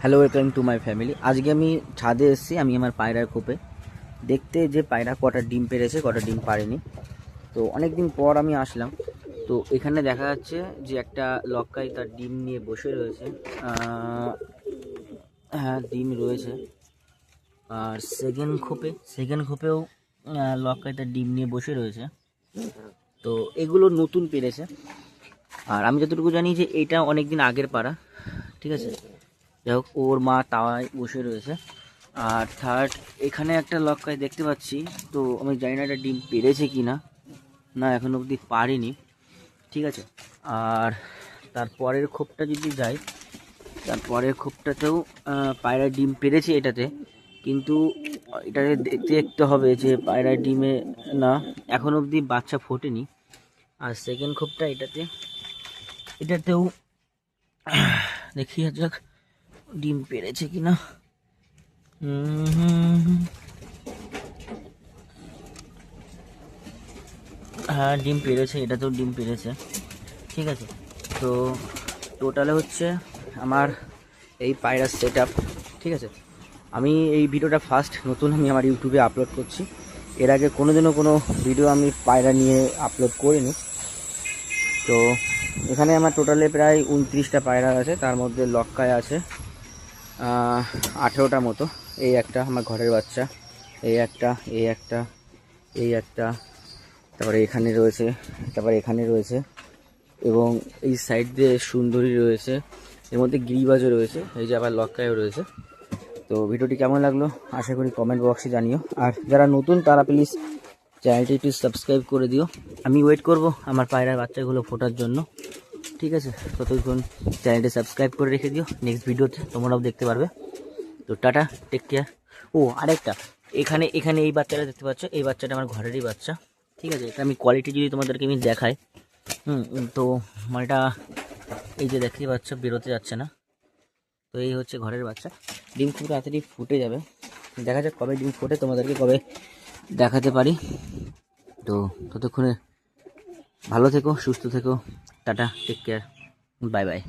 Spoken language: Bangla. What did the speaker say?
Hello, welcome to my family. আজকে আমি ছাদে এসেছি, আমি আমার পায়রার খোপে দেখতে যে পায়রা কটা ডিম পেড়েছে কটা ডিম পারেনি। তো অনেক দিন পর আমি আসলাম। তো এখানে দেখা যাচ্ছে যে একটা লক্কাই তার ডিম নিয়ে বসে রয়েছে। হ্যাঁ, ডিম রয়েছে। আর সেকেন্ড খোপেও লক্কাই তার ডিম নিয়ে বসে রয়েছে। তো এগুলো নতুন পেরেছে। আর আমি যতটুকু জানি যে এটা অনেক দিন আগের পাড়া, ঠিক আছে। যাই হোক, ওর মা তাওয়ায় বসে রয়েছে। আর থার্ড, এখানে একটা লক্কায় দেখতে পাচ্ছি। তো আমি জানি না এটা ডিম পেড়েছে কি না, না এখন অবধি পারিনি, ঠিক আছে। আর তারপরের খোপটা যদি যাই, তারপরের খোপটাতেও পায়রা ডিম পেড়েছে এটাতে, কিন্তু এটাকে দেখতে দেখতে হবে যে পায়রা ডিমে না, এখন অবধি বাচ্চা ফোটেনি। আর সেকেন্ড খোপটা এটাতেও দেখি যাক ডিম পেড়েছে কিনা। হ্যাঁ, ডিম পেড়েছে, এটাতেও ডিম পেড়েছে, ঠিক আছে। তো টোটালে হচ্ছে আমার এই পায়রার সেট আপ, ঠিক আছে। আমি এই ভিডিওটা ফার্স্ট নতুন আমি আমার ইউটিউবে আপলোড করছি। এর আগে কোনোদিনও কোনো ভিডিও আমি পায়রা নিয়ে আপলোড করিনি। তো এখানে আমার টোটালে প্রায় 29টা পায়রা আছে, তার মধ্যে লক্কায় আছে 18টা মতো। এই একটা আমার ঘরের বাচ্চা, এই একটা, এই একটা, এই একটা, তারপরে এখানে রয়েছে এবং এই সাইড দিয়ে সুন্দরী রয়েছে, এর মধ্যে গিরিবাজও রয়েছে, এই যে আবার লক্কায়ও রয়েছে। তো ভিডিওটি কেমন লাগলো আশা করি কমেন্ট বক্সে জানিও। আর যারা নতুন তারা প্লিজ চ্যানেলটি একটু সাবস্ক্রাইব করে দিও। আমি ওয়েট করব আমার পায়রার বাচ্চাগুলো ফোটার জন্য, ঠিক আছে। ততক্ষণ চ্যানেলটি সাবস্ক্রাইব করে রেখে দিও, নেক্সট ভিডিওতে তোমরাও দেখতে পারবে। তো টাটা, টেক কেয়ার। ও আরেকটা, এখানে এখানে এই বাচ্চাটা দেখতে পাচ্ছ, এই বাচ্চাটা আমার ঘরেরই বাচ্চা, ঠিক আছে। এটা আমি কোয়ালিটি যদি তোমাদেরকে আমি দেখাই, তো মালটা এই যে দেখতে পাচ্ছ বেরোতে যাচ্ছে না। তো এই হচ্ছে ঘরের বাচ্চা, ডিম খুব তাড়াতাড়ি ফুটে যাবে। দেখা যাক কবে ডিম ফোটে, তোমাদেরকে কবে দেখাতে পারি। তো ততক্ষণে ভালো থেকো, সুস্থ থেকো, tata, take care, bye by.